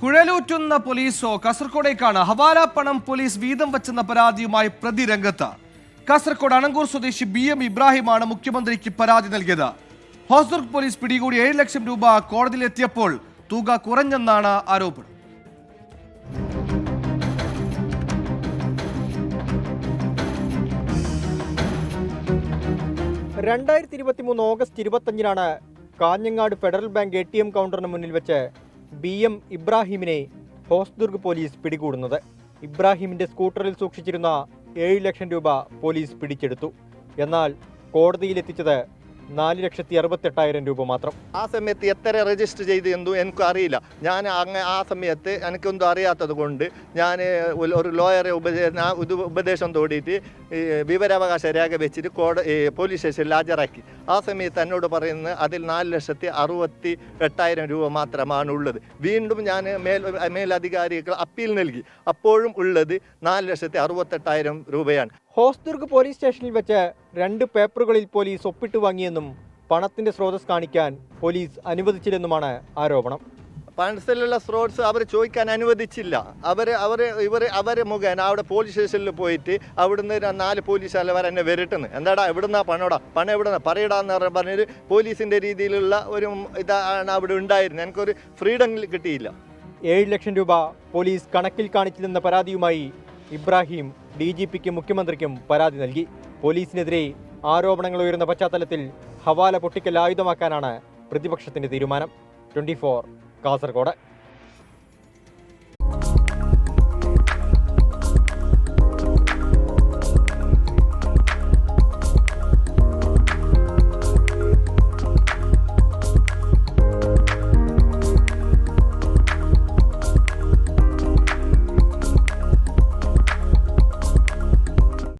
കുഴലൂറ്റുന്ന പോലീസോ? കാസർഗോഡേക്കാണ് ഹവാല പണം പോലീസ് വീതം വെച്ചെന്ന പരാതിയുമായി പ്രതി രംഗത്ത്. കാസർഗോഡ് അണങ്കൂർ സ്വദേശി BM ഇബ്രാഹിമാണ് മുഖ്യമന്ത്രിക്ക് പരാതി നൽകിയത്. ഹോസ്ദുർഗ് പോലീസ് പിടികൂടി 7 ലക്ഷം രൂപ കോടതിയിലെത്തിയപ്പോൾ തുക കുറഞ്ഞെന്നാണ് ആരോപണം. August 25 Kanhangad federal bank ATM കൗണ്ടറിന് മുന്നിൽ വെച്ച് BM ഇബ്രാഹിമിനെ ഹോസ്ദുർഗ് പോലീസ് പിടികൂടുന്നത്. ഇബ്രാഹിമിന്റെ സ്കൂട്ടറിൽ സൂക്ഷിച്ചിരുന്ന 7 ലക്ഷം രൂപ പോലീസ് പിടിച്ചെടുത്തു. എന്നാൽ കോടതിയിലെത്തിച്ചത് 4,68,000 രൂപ മാത്രം. ആ സമയത്ത് എത്ര രജിസ്റ്റർ ചെയ്ത് എന്തോ എനിക്കും അറിയില്ല. ഞാൻ ആ സമയത്ത് എനിക്കൊന്നും അറിയാത്തത് കൊണ്ട് ഞാൻ ഒരു ലോയറെ ഉപദേശം തോടിയിട്ട് വിവരാവകാശ രേഖ വെച്ചിട്ട് പോലീസ് സ്റ്റേഷനിൽ ഹാജരാക്കി. ആ സമയത്ത് എന്നോട് പറയുന്നത് അതിൽ 4,68,000 രൂപ മാത്രമാണ് ഉള്ളത്. വീണ്ടും ഞാൻ മേലധികാരികൾ അപ്പീൽ നൽകി. അപ്പോഴും ഉള്ളത് 4,68,000 രൂപയാണ്. ഹോസ്ദുർഗ് പോലീസ് സ്റ്റേഷനിൽ വെച്ച് 2 പേപ്പറുകളിൽ പോലീസ് ഒപ്പിട്ട് വാങ്ങിയെന്നും പണത്തിന്റെ സ്രോതസ് കാണിക്കാൻ പോലീസ് അനുവദിച്ചില്ലെന്നുമാണ് ആരോപണം. പണത്തിലുള്ള സ്രോതസ് അവർ ചോദിക്കാൻ അനുവദിച്ചില്ല. അവരെ മുഖേന അവിടെ പോലീസ് സ്റ്റേഷനിൽ പോയിട്ട് അവിടുന്ന് 4 പോലീസുകാർ എന്നെ വരട്ടുന്നു. എന്താടാ എവിടുന്നാ പണം എവിടുന്ന പറയടാന്ന് പറഞ്ഞൊരു പോലീസിന്റെ രീതിയിലുള്ള ഒരു ഇതാണ് അവിടെ ഉണ്ടായിരുന്നത്. എനിക്കൊരു ഫ്രീഡം കിട്ടിയില്ല. 7 ലക്ഷം രൂപ പോലീസ് കണക്കിൽ കാണിച്ചില്ലെന്ന പരാതിയുമായി ഇബ്രാഹിം DGPക്കും മുഖ്യമന്ത്രിക്കും പരാതി നൽകി. പോലീസിനെതിരെ ആരോപണങ്ങൾ ഉയർന്ന പശ്ചാത്തലത്തിൽ ഹവാല പൊട്ടിക്കൽ ആയുധമാക്കാനാണ് പ്രതിപക്ഷത്തിന്റെ തീരുമാനം. 24 കാസർഗോഡ്.